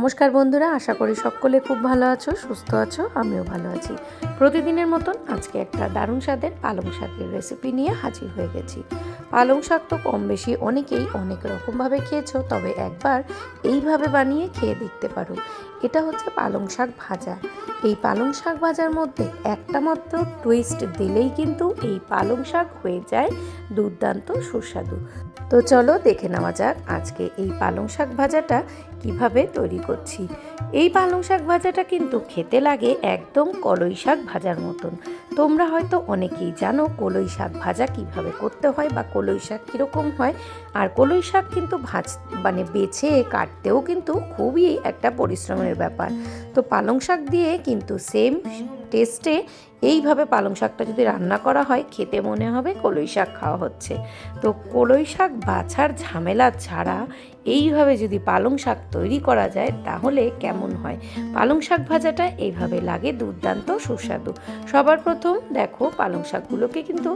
নমস্কার বন্ধুরা, আশা করি সকলে খুব ভালো আছো, সুস্থ আছো। আমিও ভালো আছি। প্রতিদিনের মতন আজকে একটা দারুণ স্বাদের পালং শাকের রেসিপি নিয়ে হাজির হয়ে গেছি। পালং শাক তো কম বেশি অনেকেই অনেক রকমভাবে খেয়েছো, তবে একবার এইভাবে বানিয়ে খেয়ে দেখতে পারো। এটা হচ্ছে পালং শাক ভাজা। এই পালং শাক ভাজার মধ্যে একটা মাত্র টুইস্ট দিলেই কিন্তু এই পালং শাক হয়ে যায় দুর্দান্ত সুস্বাদু। তো চলো দেখে নেওয়া যাক আজকে এই পালং শাক ভাজাটা কিভাবে তৈরি করছি। এই পালং শাক ভাজাটা কিন্তু খেতে লাগে একদম কলই শাক ভাজার মতন। তোমরা হয়তো অনেকেই জানো কলই শাক ভাজা কিভাবে করতে হয় বা কলই শাক কীরকম হয়। আর কলই শাক কিন্তু বেছে কাটতেও কিন্তু খুবই একটা পরিশ্রমের ব্যাপার। তো পালং শাক দিয়ে কিন্তু সেম টেস্টে এইভাবে পালং শাকটা যদি রান্না করা হয় খেতে মনে হবে কলই শাক খাওয়া হচ্ছে। তো কলই শাক বাছার ঝামেলা ছাড়া এইভাবে যদি পালং শাক তৈরি করা যায় তাহলে কেমন হয়। পালং শাক ভাজাটা এইভাবে লাগে দুর্দান্ত সুস্বাদু। সবার প্রথম দেখো পালং শাকগুলোকে কিন্তু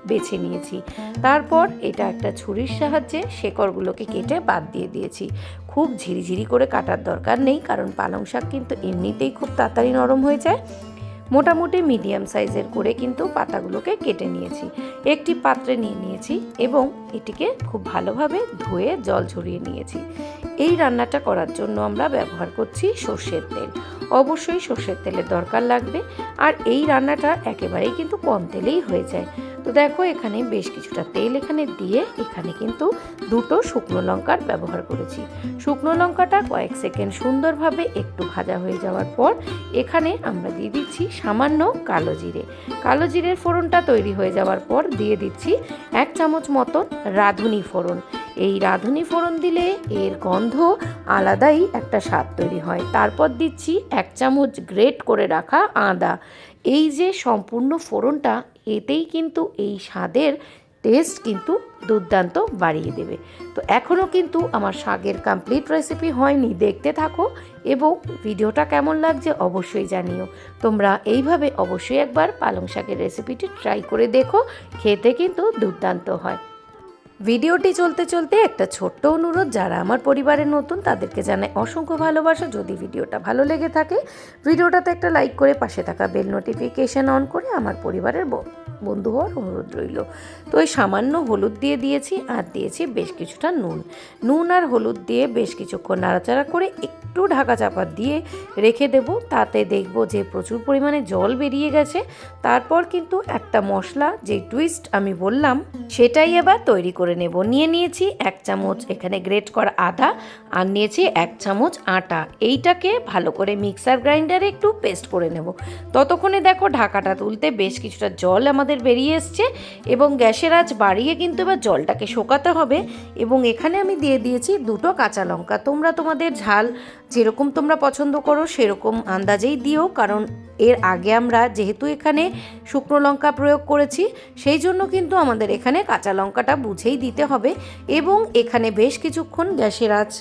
বেছে নিয়েছি। তারপর এটা একটা ছুরির সাহায্যে শেকড়গুলোকে কেটে বাদ দিয়ে দিয়েছি। খুব ঝিরিঝিরি করে কাটার দরকার নেই, কারণ পালং শাক কিন্তু এমনিতেই খুব তাড়াতাড়ি নরম হয়ে যায়। মোটামুটি মিডিয়াম সাইজের করে কিন্তু পাতাগুলোকে কেটে নিয়েছি। একটি পাত্রে নিয়ে নিয়েছি এবং এটিকে খুব ভালোভাবে ধুয়ে জল ঝরিয়ে নিয়েছি। এই রান্নাটা করার জন্য আমরা ব্যবহার করছি সর্ষের তেল। অবশ্যই সর্ষের তেলের দরকার লাগবে, আর এই রান্নাটা একেবারেই কিন্তু কম তেলেই হয়ে যায়। তো দেখো এখানে বেশ কিছুটা তেল দিয়ে এখানে কিন্তু দুটো শুকনো লঙ্কার ব্যবহার করেছি। শুকনো লঙ্কাটা কয়েক সেকেন্ড সুন্দরভাবে একটু ভাজা হয়ে যাওয়ার পর এখানে আমরা দিয়ে দিচ্ছি সামান্য কালো জিরে। কালো জিরের ফোড়নটা তৈরি হয়ে যাওয়ার পর দিয়ে দিচ্ছি 1 চামচ মতন রাঁধুনি ফোড়ন। এই রাঁধুনি ফোড়ন দিলে এর গন্ধ আলাদাই একটা স্বাদ তৈরি হয়। তারপর দিচ্ছি 1 চামচ গ্রেট করে রাখা আদা। এই যে সম্পূর্ণ ফোড়নটা, এতেই কিন্তু এই স্বাদের টেস্ট কিন্তু দুর্দান্ত বাড়িয়ে দেবে। তো এখনও কিন্তু আমার শাকের কমপ্লিট রেসিপি হয়নি, দেখতে থাকো এবং ভিডিওটা কেমন লাগছে অবশ্যই জানিও। তোমরা এইভাবে অবশ্যই একবার পালং শাকের রেসিপিটি ট্রাই করে দেখো, খেতে কিন্তু দুর্দান্ত হয়। ভিডিওটি চলতে চলতে একটা ছোট্ট অনুরোধ, যারা আমার পরিবারের নতুন তাদেরকে জানাই অসংখ্য ভালোবাসা। যদি ভিডিওটা ভালো লেগে থাকে ভিডিওটাতে একটা লাইক করে পাশে থাকা বেল নোটিফিকেশান অন করে আমার পরিবারের বন্ধু হওয়ার অনুরোধ রইল। তো এই সামান্য হলুদ দিয়ে দিয়েছি আর দিয়েছি বেশ কিছুটা নুন আর হলুদ দিয়ে বেশ কিছুক্ষণ নাড়াচাড়া করে একটু ঢাকা চাপা দিয়ে রেখে দেব। তাতে দেখব যে প্রচুর পরিমাণে জল বেরিয়ে গেছে। তারপর কিন্তু একটা মশলা, যে টুইস্ট আমি বললাম, সেটাই এবার তৈরি করে নেব। নিয়েছি 1 চামচ এখানে গ্রেট করা আদা, আর নিয়েছি 1 চামচ আটা। এইটাকে ভালো করে মিক্সার গ্রাইন্ডারে একটু পেস্ট করে নেব। ততক্ষণে দেখো ঢাকাটা তুলতে বেশ কিছুটা জল আমাদের বেরিয়ে এসছে এবং গ্যাসের আঁচ বাড়িয়ে কিন্তু এবার জলটাকে শোকাতে হবে। এবং এখানে আমি দিয়ে দিয়েছি 2টো কাঁচা লঙ্কা। তোমরা তোমাদের ঝাল যেরকম তোমরা পছন্দ করো সেরকম আন্দাজেই দিও, কারণ এর আগে আমরা যেহেতু এখানে শুকনো লঙ্কা প্রয়োগ করেছি সেই জন্য কিন্তু আমাদের এখানে কাঁচা লঙ্কাটা বুঝেই দিতে হবে। এবং এখানে বেশ কিছুক্ষণ গ্যাসের আঁচ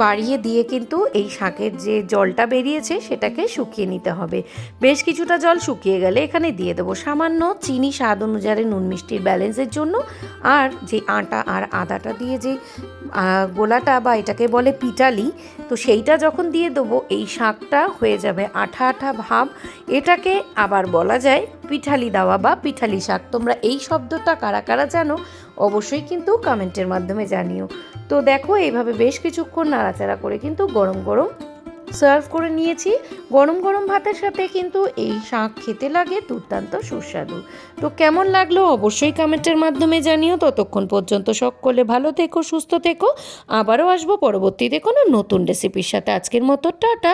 বাড়িয়ে দিয়ে কিন্তু এই শাকের যে জলটা বেরিয়েছে সেটাকে শুকিয়ে নিতে হবে। বেশ কিছুটা জল শুকিয়ে গেলে এখানে দিয়ে দেবো সামান্য চিনি, স্বাদ অনুযায়ী নুন মিষ্টির ব্যালেন্সের জন্য। আর যে আটা আর আদাটা দিয়ে যে গোলাটা বা এটাকে বলে পিঠালি, তো সেইটা যখন দিয়ে দেবো এই শাকটা হয়ে যাবে আঠা আঠা ভাব। এটাকে আবার বলা যায় পিঠালি দেওয়া বা পিঠালি শাক। তোমরা এই শব্দটা কারা কারা জানো অবশ্যই কিন্তু কমেন্টের মাধ্যমে জানিও। তো দেখো এইভাবে বেশ কিছুক্ষণ নাড়াচাড়া করে কিন্তু গরম গরম সার্ভ করে নিয়েছি। গরম গরম ভাতের সাথে কিন্তু এই শাক খেতে লাগে দুর্দান্ত সুস্বাদু। তো কেমন লাগলো অবশ্যই কমেন্টের মাধ্যমে জানিও। ততক্ষণ পর্যন্ত সকলে ভালো থেকো, সুস্থ থেকো। আবারও আসবো পরবর্তীতে কোনো নতুন রেসিপির সাথে। আজকের মতো টাটা।